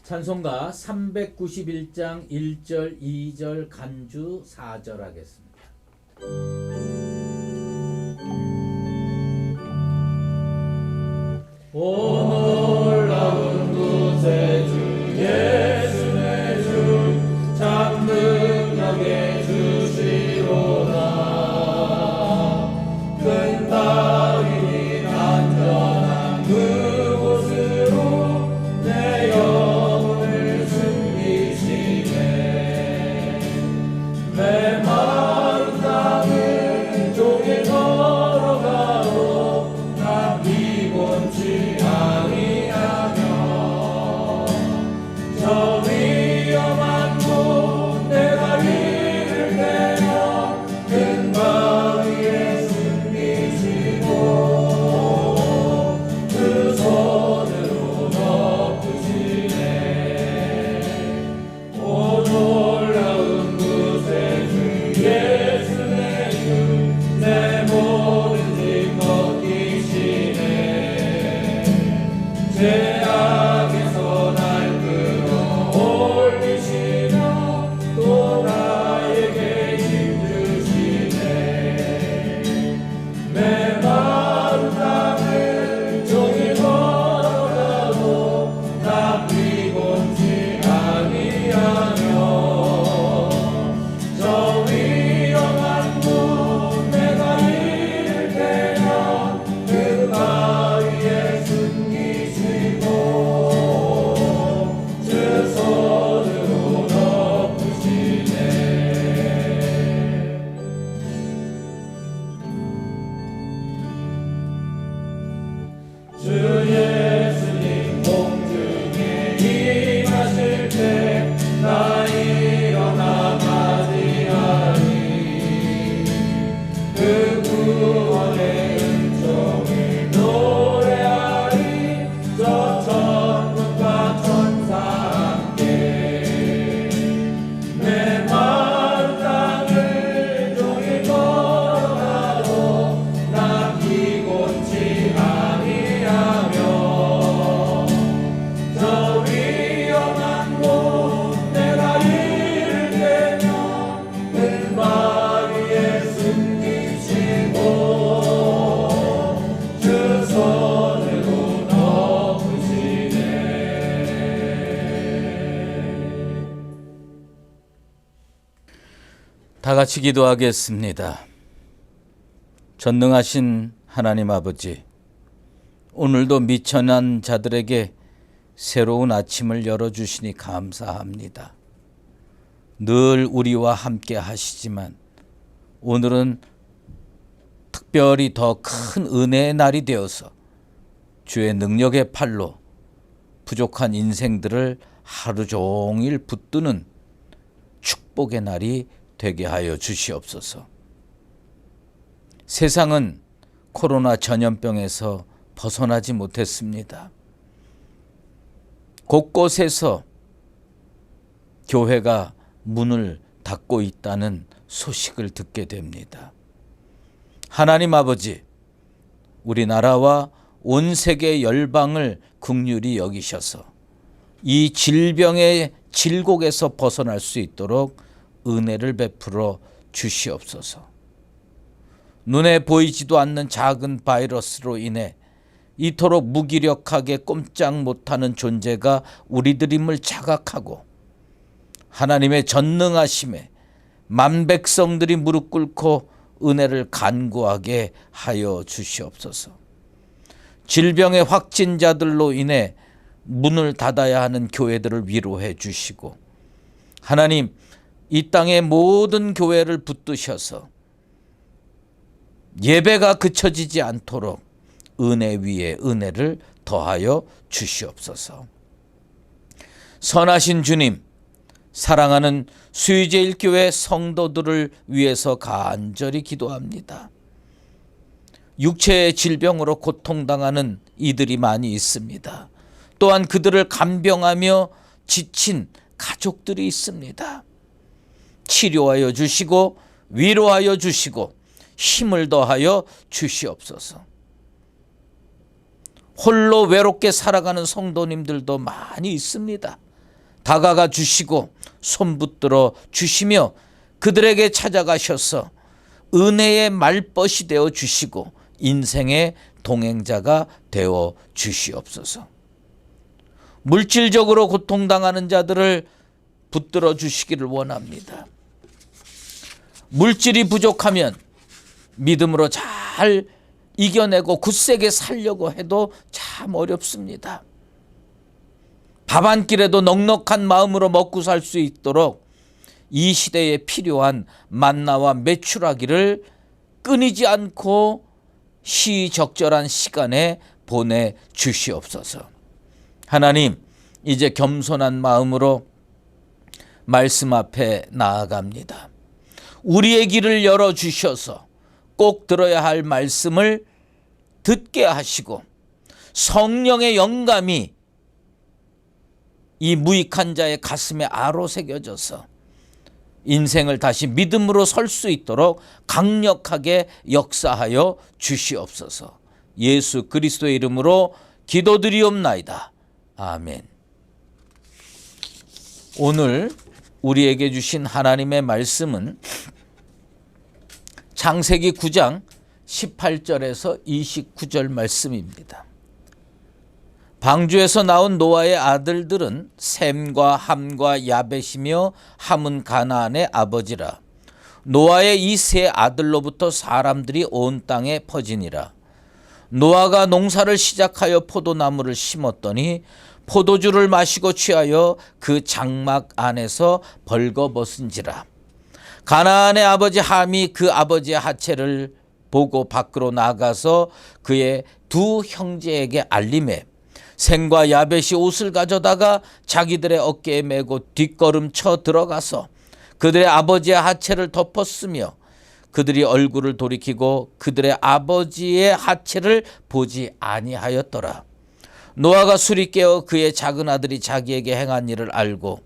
찬송가 391장 1절 2절 간주 4절 하겠습니다. 오 놀라운 구세주 예수 내 주 참 능력의 주시로다. 큰 다윗이 안전한 그곳으로 내 영혼을 숨기시네. 내 마른 땅을 종일 걸어가도 나 피곤치 아니하며 저 위험한 곳 내가 이를 때면 큰 바위에 숨기시고 그 손으로 덮으시네. 오 놀라운 구세주 예수 내 주 내 모든 짐 벗기시네. 죄악에서 날 끌어올리시며 또 나에게 힘 주시네. 내 마음 땅을 종일 걸어가도 나 피곤치 아니하며 저 위험한 곳 내가 이를 때면 그 바위에 숨기시고 주 손으로 덮으시네. 주 예수님 공중에 임하실 때 나 일어나 맞이하리. 그 구원의 은총을 노래하리. 저 천군과 천사 함께 내 마음 땅을 종일 걸어가도 나 피곤치 아니하며 저 위험한 곳 내가 이를 때면 그 바위에 숨기시고 주 손으로 덮으시네. 다 같이 기도하겠습니다. 전능하신 하나님 아버지, 오늘도 미천한 자들에게 새로운 아침을 열어주시니 감사합니다. 늘 우리와 함께 하시지만 오늘은 특별히 더 큰 은혜의 날이 되어서 주의 능력의 팔로 부족한 인생들을 하루 종일 붙드는 축복의 날이 되게 하여 주시옵소서. 세상은 코로나 전염병에서 벗어나지 못했습니다. 곳곳에서 교회가 문을 닫고 있다는 소식을 듣게 됩니다. 하나님 아버지, 우리나라와 온 세계 열방을 긍휼히 여기셔서 이 질병의 질곡에서 벗어날 수 있도록 은혜를 베풀어 주시옵소서. 눈에 보이지도 않는 작은 바이러스로 인해 이토록 무기력하게 꼼짝 못하는 존재가 우리들임을 자각하고 하나님의 전능하심에 만 백성들이 무릎 꿇고 은혜를 간구하게 하여 주시옵소서. 질병의 확진자들로 인해 문을 닫아야 하는 교회들을 위로해 주시고 하나님, 이 땅의 모든 교회를 붙드셔서 예배가 그쳐지지 않도록 은혜 위에 은혜를 더하여 주시옵소서. 선하신 주님, 사랑하는 수의제일교회 성도들을 위해서 간절히 기도합니다. 육체의 질병으로 고통당하는 이들이 많이 있습니다. 또한 그들을 간병하며 지친 가족들이 있습니다. 치료하여 주시고 위로하여 주시고 힘을 더하여 주시옵소서. 홀로 외롭게 살아가는 성도님들도 많이 있습니다. 다가가 주시고 손붙들어 주시며 그들에게 찾아가셔서 은혜의 말벗이 되어 주시고 인생의 동행자가 되어 주시옵소서. 물질적으로 고통당하는 자들을 붙들어 주시기를 원합니다. 물질이 부족하면 믿음으로 잘 이겨내고 굳세게 살려고 해도 참 어렵습니다. 밥 한 끼라도 넉넉한 마음으로 먹고 살 수 있도록 이 시대에 필요한 만나와 메추라기를 끊이지 않고 시적절한 시간에 보내주시옵소서. 하나님, 이제 겸손한 마음으로 말씀 앞에 나아갑니다. 우리의 길을 열어주셔서 꼭 들어야 할 말씀을 듣게 하시고 성령의 영감이 이 무익한 자의 가슴에 아로 새겨져서 인생을 다시 믿음으로 설 수 있도록 강력하게 역사하여 주시옵소서. 예수 그리스도의 이름으로 기도드리옵나이다. 아멘. 오늘 우리에게 주신 하나님의 말씀은 창세기 9장 18절에서 29절 말씀입니다. 방주에서 나온 노아의 아들들은 셈과 함과 야벳이며 함은 가나안의 아버지라. 노아의 이 세 아들로부터 사람들이 온 땅에 퍼지니라. 노아가 농사를 시작하여 포도나무를 심었더니 포도주를 마시고 취하여 그 장막 안에서 벌거벗은지라. 가나안의 아버지 함이 그 아버지의 하체를 보고 밖으로 나가서 그의 두 형제에게 알림해 셈과 야벳이 옷을 가져다가 자기들의 어깨에 메고 뒷걸음쳐 들어가서 그들의 아버지의 하체를 덮었으며 그들이 얼굴을 돌이키고 그들의 아버지의 하체를 보지 아니하였더라. 노아가 술이 깨어 그의 작은 아들이 자기에게 행한 일을 알고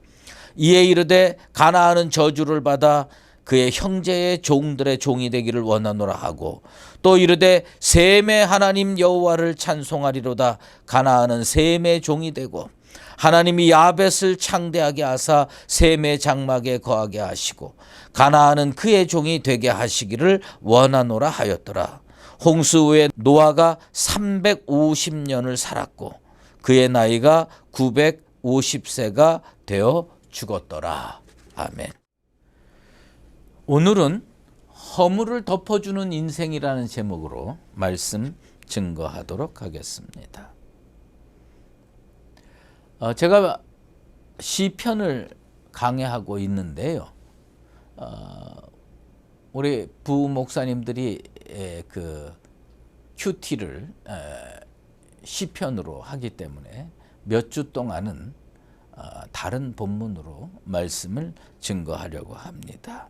이에 이르되 가나안은 저주를 받아 그의 형제의 종들의 종이 되기를 원하노라 하고 또 이르되 셈의 하나님 여호와를 찬송하리로다. 가나안은 셈의 종이 되고 하나님이 야벳을 창대하게 하사 셈의 장막에 거하게 하시고 가나안은 그의 종이 되게 하시기를 원하노라 하였더라. 홍수 후에 노아가 350년을 살았고 그의 나이가 950세가 되어 죽었더라. 아멘. 오늘은 허물을 덮어주는 인생이라는 제목으로 말씀 증거하도록 하겠습니다. 제가 시편을 강해하고 있는데요. 우리 부목사님들이 그 큐티를 시편으로 하기 때문에 몇 주 동안은 다른 본문으로 말씀을 증거하려고 합니다.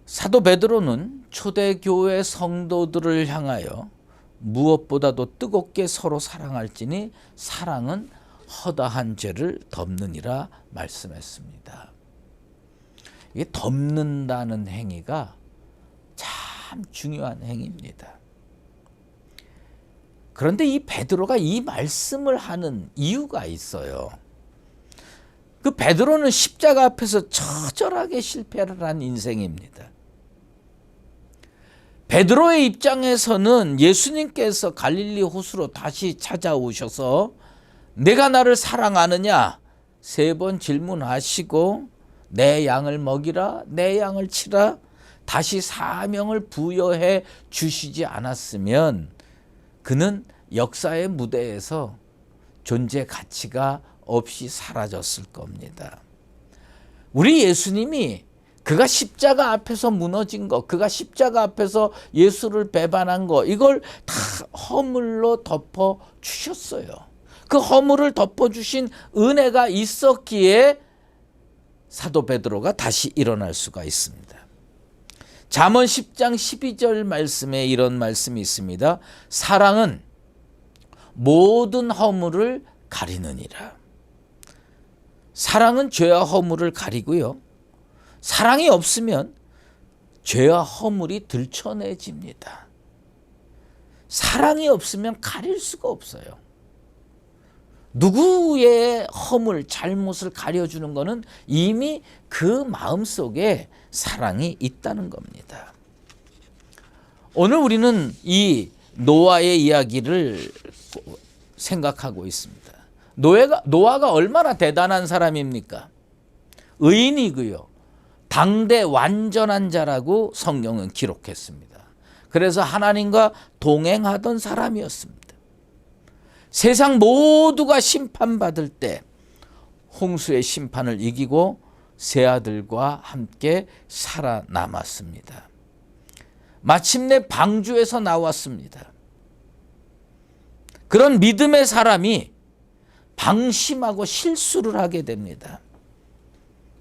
사도 베드로는 초대교회 성도들을 향하여 무엇보다도 뜨겁게 서로 사랑할지니 사랑은 허다한 죄를 덮느니라 말씀했습니다. 이게 덮는다는 행위가 참 중요한 행위입니다. 그런데 이 베드로가 이 말씀을 하는 이유가 있어요. 그 베드로는 십자가 앞에서 처절하게 실패를 한 인생입니다. 베드로의 입장에서는 예수님께서 갈릴리 호수로 다시 찾아오셔서 내가 나를 사랑하느냐 3번 질문하시고 내 양을 먹이라 내 양을 치라 다시 사명을 부여해 주시지 않았으면 그는 역사의 무대에서 존재 가치가 없이 사라졌을 겁니다. 우리 예수님이 그가 십자가 앞에서 무너진 거, 그가 십자가 앞에서 예수를 배반한 거, 이걸 다 허물로 덮어 주셨어요. 그 허물을 덮어 주신 은혜가 있었기에 사도 베드로가 다시 일어날 수가 있습니다. 잠언 10장 12절 말씀에 이런 말씀이 있습니다. 사랑은 모든 허물을 가리느니라. 사랑은 죄와 허물을 가리고요. 사랑이 없으면 죄와 허물이 들춰내집니다. 사랑이 없으면 가릴 수가 없어요. 누구의 허물, 잘못을 가려주는 것은 이미 그 마음속에 사랑이 있다는 겁니다. 오늘 우리는 이 노아의 이야기를 생각하고 있습니다. 노아가 얼마나 대단한 사람입니까? 의인이고요. 당대 완전한 자라고 성경은 기록했습니다. 그래서 하나님과 동행하던 사람이었습니다. 세상 모두가 심판받을 때 홍수의 심판을 이기고 세 아들과 함께 살아남았습니다. 마침내 방주에서 나왔습니다. 그런 믿음의 사람이 방심하고 실수를 하게 됩니다.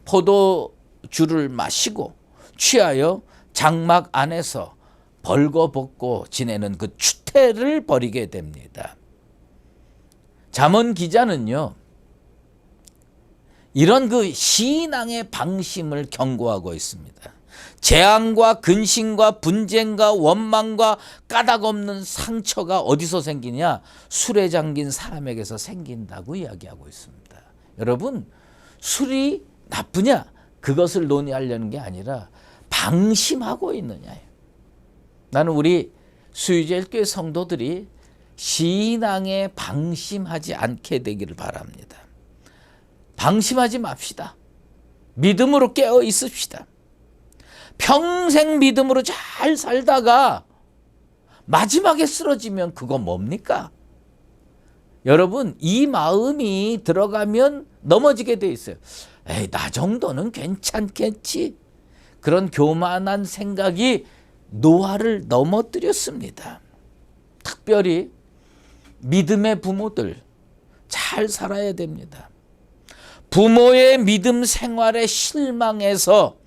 포도주를 마시고 취하여 장막 안에서 벌거벗고 지내는 그 추태를 벌이게 됩니다. 잠언 기자는요, 이런 그 신앙의 방심을 경고하고 있습니다. 재앙과 근심과 분쟁과 원망과 까닭 없는 상처가 어디서 생기냐? 술에 잠긴 사람에게서 생긴다고 이야기하고 있습니다. 여러분, 술이 나쁘냐? 그것을 논의하려는 게 아니라 방심하고 있느냐예요. 나는 우리 수유제일교회 성도들이 신앙에 방심하지 않게 되기를 바랍니다. 방심하지 맙시다. 믿음으로 깨어 있읍시다. 평생 믿음으로 잘 살다가 마지막에 쓰러지면 그거 뭡니까? 여러분, 이 마음이 들어가면 넘어지게 돼 있어요. 에이, 나 정도는 괜찮겠지. 그런 교만한 생각이 노아를 넘어뜨렸습니다. 특별히 믿음의 부모들 잘 살아야 됩니다. 부모의 믿음 생활에 실망해서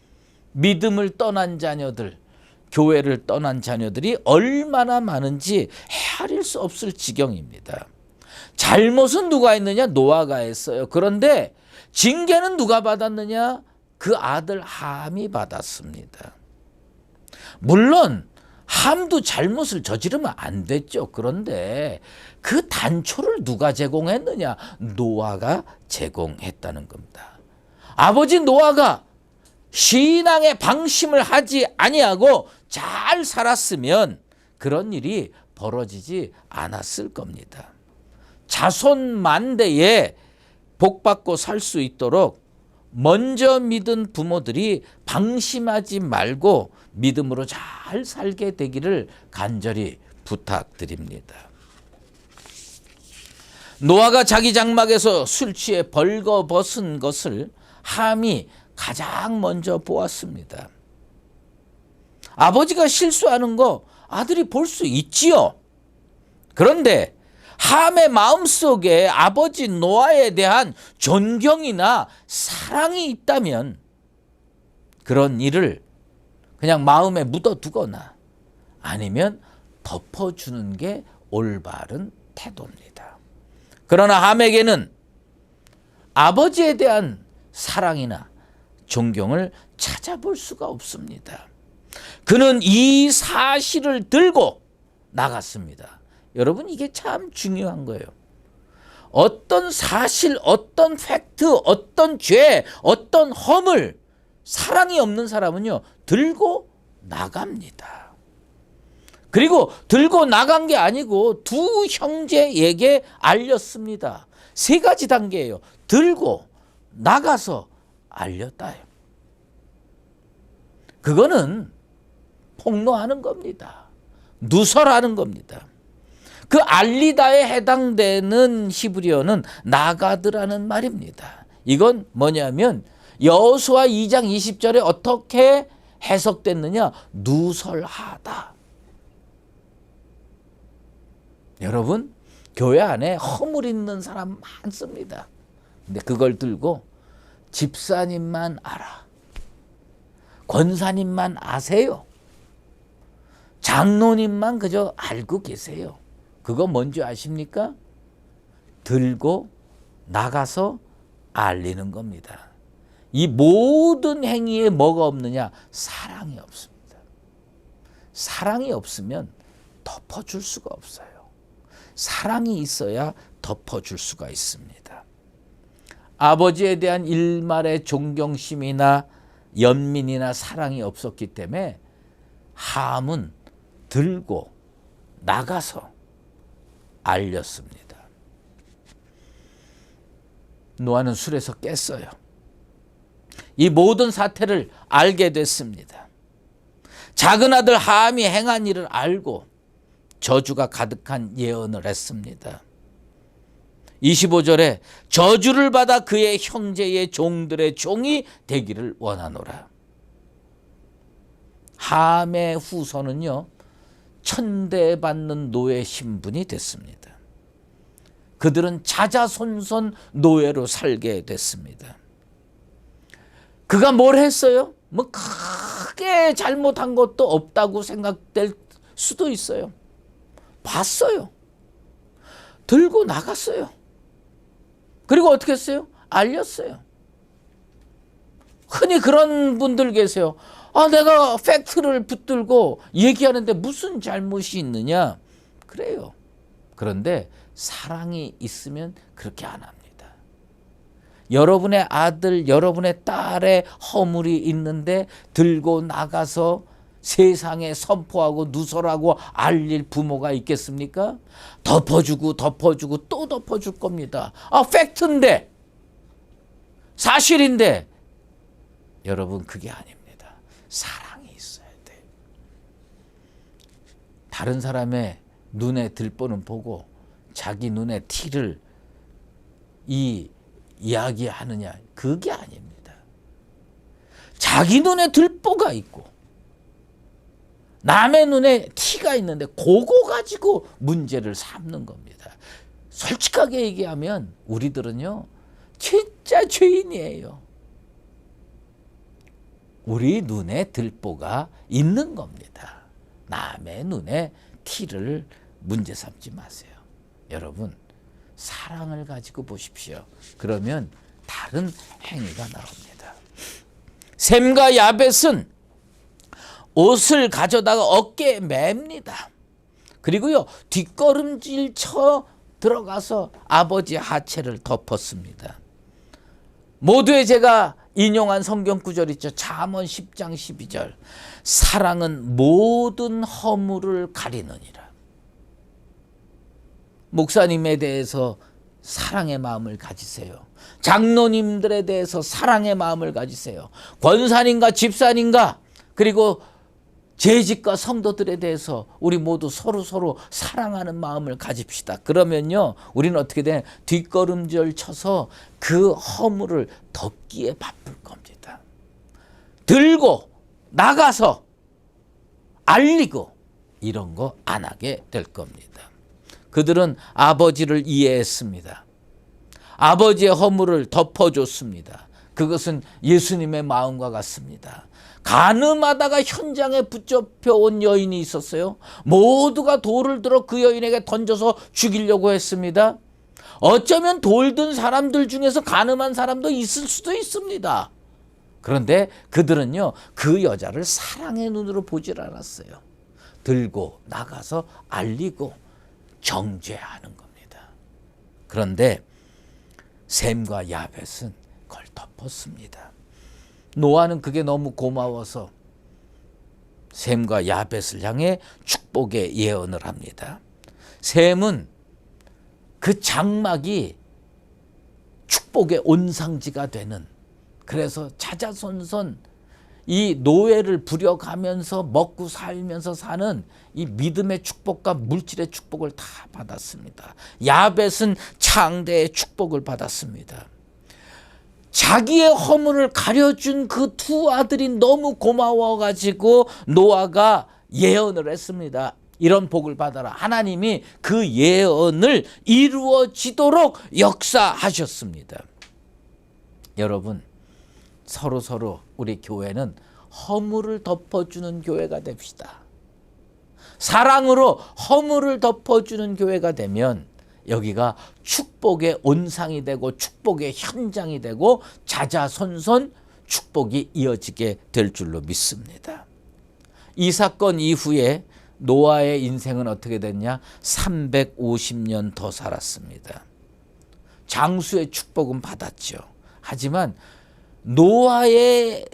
믿음을 떠난 자녀들, 교회를 떠난 자녀들이 얼마나 많은지 헤아릴 수 없을 지경입니다. 잘못은 누가 했느냐? 노아가 했어요. 그런데 징계는 누가 받았느냐? 그 아들 함이 받았습니다. 물론 함도 잘못을 저지르면 안 됐죠. 그런데 그 단초를 누가 제공했느냐? 노아가 제공했다는 겁니다. 아버지 노아가 신앙의 방심을 하지 아니하고 잘 살았으면 그런 일이 벌어지지 않았을 겁니다. 자손 만대에 복받고 살 수 있도록 먼저 믿은 부모들이 방심하지 말고 믿음으로 잘 살게 되기를 간절히 부탁드립니다. 노아가 자기 장막에서 술 취해 벌거벗은 것을 함이 가장 먼저 보았습니다. 아버지가 실수하는 거 아들이 볼 수 있지요. 그런데 함의 마음속에 아버지 노아에 대한 존경이나 사랑이 있다면 그런 일을 그냥 마음에 묻어두거나 아니면 덮어주는 게 올바른 태도입니다. 그러나 함에게는 아버지에 대한 사랑이나 존경을 찾아볼 수가 없습니다. 그는 이 사실을 들고 나갔습니다. 여러분, 이게 참 중요한 거예요. 어떤 사실, 어떤 팩트, 어떤 죄, 어떤 허물, 사랑이 없는 사람은요, 들고 나갑니다. 그리고 들고 나간 게 아니고 두 형제에게 알렸습니다. 세 가지 단계예요. 들고 나가서 알렸다요. 그거는 폭로하는 겁니다. 누설하는 겁니다. 그 알리다에 해당되는 히브리어는 나가드라는 말입니다. 이건 뭐냐면 여호수아 2장 20절에 어떻게 해석됐느냐? 누설하다. 여러분, 교회 안에 허물 있는 사람 많습니다. 근데 그걸 들고 집사님만 알아, 권사님만 아세요, 장로님만 그저 알고 계세요. 그거 뭔지 아십니까? 들고 나가서 알리는 겁니다. 이 모든 행위에 뭐가 없느냐? 사랑이 없습니다. 사랑이 없으면 덮어줄 수가 없어요. 사랑이 있어야 덮어줄 수가 있습니다. 아버지에 대한 일말의 존경심이나 연민이나 사랑이 없었기 때문에 함은 들고 나가서 알렸습니다. 노아는 술에서 깼어요. 이 모든 사태를 알게 됐습니다. 작은 아들 함이 행한 일을 알고 저주가 가득한 예언을 했습니다. 25절에 저주를 받아 그의 형제의 종들의 종이 되기를 원하노라. 함의 후손은요, 천대받는 노예 신분이 됐습니다. 그들은 자자손손 노예로 살게 됐습니다. 그가 뭘 했어요? 뭐 크게 잘못한 것도 없다고 생각될 수도 있어요. 봤어요. 들고 나갔어요. 그리고 어떻게 했어요? 알렸어요. 흔히 그런 분들 계세요. 내가 팩트를 붙들고 얘기하는데 무슨 잘못이 있느냐? 그래요. 그런데 사랑이 있으면 그렇게 안 합니다. 여러분의 아들, 여러분의 딸의 허물이 있는데 들고 나가서 세상에 선포하고 누설하고 알릴 부모가 있겠습니까? 덮어주고 또 덮어줄 겁니다. 팩트인데, 사실인데. 여러분, 그게 아닙니다. 사랑이 있어야 돼. 다른 사람의 눈에 들보는 보고 자기 눈에 티를 이야기하느냐, 그게 아닙니다. 자기 눈에 들보가 있고 남의 눈에 티가 있는데 그거 가지고 문제를 삼는 겁니다. 솔직하게 얘기하면 우리들은요, 진짜 죄인이에요. 우리 눈에 들보가 있는 겁니다. 남의 눈에 티를 문제 삼지 마세요. 여러분, 사랑을 가지고 보십시오. 그러면 다른 행위가 나옵니다. 셈과 야벳은 옷을 가져다가 어깨에 맵니다. 그리고요, 뒷걸음질 쳐 들어가서 아버지 하체를 덮었습니다. 모두의 제가 인용한 성경 구절 있죠. 잠언 10장 12절. 사랑은 모든 허물을 가리느니라. 목사님에 대해서 사랑의 마음을 가지세요. 장로님들에 대해서 사랑의 마음을 가지세요. 권사님과 집사님과 그리고 재직과 성도들에 대해서 우리 모두 서로 사랑하는 마음을 가집시다. 그러면요, 우리는 어떻게 돼? 뒷걸음질 쳐서 그 허물을 덮기에 바쁠 겁니다. 들고 나가서 알리고 이런 거 안 하게 될 겁니다. 그들은 아버지를 이해했습니다. 아버지의 허물을 덮어줬습니다. 그것은 예수님의 마음과 같습니다. 간음하다가 현장에 붙잡혀온 여인이 있었어요. 모두가 돌을 들어 그 여인에게 던져서 죽이려고 했습니다. 어쩌면 돌 든 사람들 중에서 간음한 사람도 있을 수도 있습니다. 그런데 그들은요, 그 여자를 사랑의 눈으로 보질 않았어요. 들고 나가서 알리고 정죄하는 겁니다. 그런데 셈과 야벳은 그걸 덮었습니다. 노아는 그게 너무 고마워서 셈과 야벳을 향해 축복의 예언을 합니다. 셈은 그 장막이 축복의 온상지가 되는, 그래서 자자손손 이 노예를 부려가면서 먹고 살면서 사는 이 믿음의 축복과 물질의 축복을 다 받았습니다. 야벳은 창대의 축복을 받았습니다. 자기의 허물을 가려준 그 두 아들이 너무 고마워가지고 노아가 예언을 했습니다. 이런 복을 받아라. 하나님이 그 예언을 이루어지도록 역사하셨습니다. 여러분, 서로 우리 교회는 허물을 덮어주는 교회가 됩시다. 사랑으로 허물을 덮어주는 교회가 되면 여기가 축복의 온상이 되고 축복의 현장이 되고 자자손손 축복이 이어지게 될 줄로 믿습니다. 이 사건 이후에 노아의 인생은 어떻게 됐냐? 350년 더 살았습니다. 장수의 축복은 받았죠. 하지만 노아의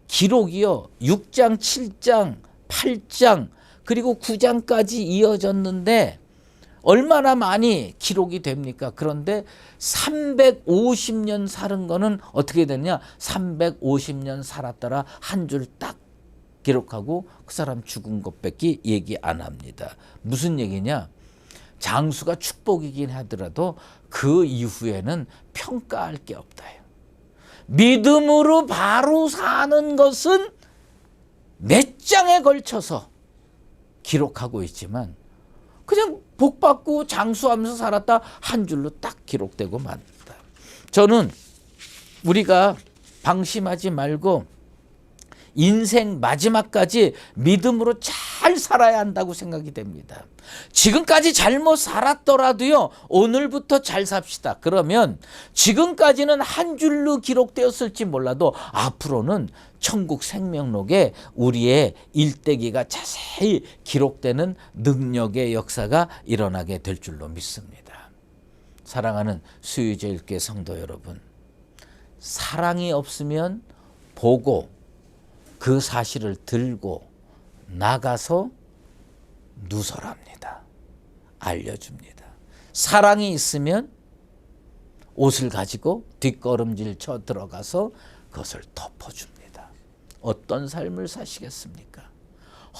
기록이요, 6장, 7장, 8장 그리고 9장까지 이어졌는데 얼마나 많이 기록이 됩니까? 그런데 350년 사는 거는 어떻게 됐냐? 350년 살았더라 한 줄 딱 기록하고 그 사람 죽은 것밖에 얘기 안 합니다. 무슨 얘기냐? 장수가 축복이긴 하더라도 그 이후에는 평가할 게 없다요. 믿음으로 바로 사는 것은 몇 장에 걸쳐서 기록하고 있지만 그냥 복받고 장수하면서 살았다 한 줄로 딱 기록되고 맙니다. 저는 우리가 방심하지 말고 인생 마지막까지 믿음으로 잘 살아야 한다고 생각이 됩니다. 지금까지 잘못 살았더라도요, 오늘부터 잘 삽시다. 그러면 지금까지는 한 줄로 기록되었을지 몰라도 앞으로는 천국 생명록에 우리의 일대기가 자세히 기록되는 능력의 역사가 일어나게 될 줄로 믿습니다. 사랑하는 수유제일교회 성도 여러분, 사랑이 없으면 보고 그 사실을 들고 나가서 누설합니다. 알려줍니다. 사랑이 있으면 옷을 가지고 뒷걸음질 쳐 들어가서 그것을 덮어줍니다. 어떤 삶을 사시겠습니까?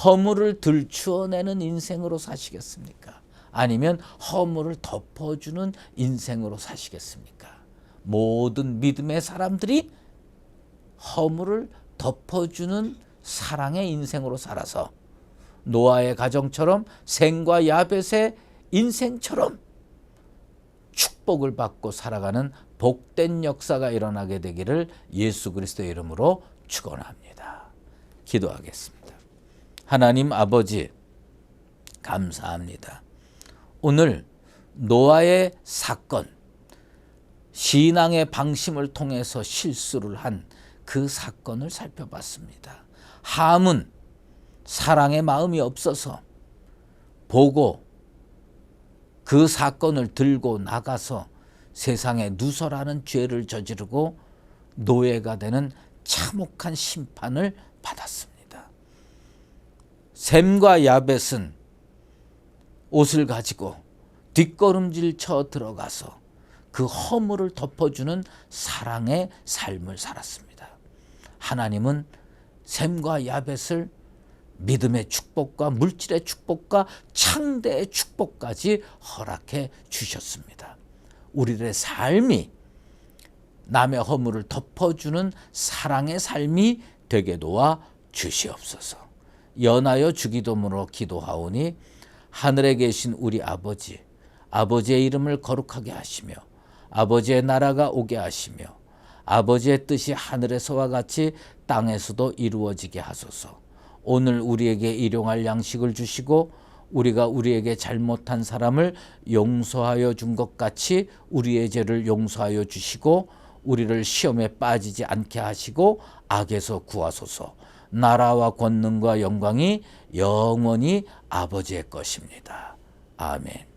허물을 들추어내는 인생으로 사시겠습니까? 아니면 허물을 덮어주는 인생으로 사시겠습니까? 모든 믿음의 사람들이 허물을 덮어주는 사랑의 인생으로 살아서 노아의 가정처럼 셈과 야벳의 인생처럼 축복을 받고 살아가는 복된 역사가 일어나게 되기를 예수 그리스도의 이름으로 축원합니다. 기도하겠습니다. 하나님 아버지, 감사합니다. 오늘 노아의 사건, 신앙의 방심을 통해서 실수를 한 그 사건을 살펴봤습니다. 함은 사랑의 마음이 없어서 보고 그 사건을 들고 나가서 세상에 누설하는 죄를 저지르고 노예가 되는 참혹한 심판을 받았습니다. 셈과 야벳은 옷을 가지고 뒷걸음질 쳐 들어가서 그 허물을 덮어주는 사랑의 삶을 살았습니다. 하나님은 셈과 야벳을 믿음의 축복과 물질의 축복과 창대의 축복까지 허락해 주셨습니다. 우리의 삶이 남의 허물을 덮어주는 사랑의 삶이 되게 도와 주시옵소서. 연하여 주기도문으로 기도하오니 하늘에 계신 우리 아버지, 아버지의 이름을 거룩하게 하시며 아버지의 나라가 오게 하시며 아버지의 뜻이 하늘에서와 같이 땅에서도 이루어지게 하소서. 오늘 우리에게 일용할 양식을 주시고 우리가 우리에게 잘못한 사람을 용서하여 준 것 같이 우리의 죄를 용서하여 주시고 우리를 시험에 빠지지 않게 하시고 악에서 구하소서. 나라와 권능과 영광이 영원히 아버지의 것입니다. 아멘.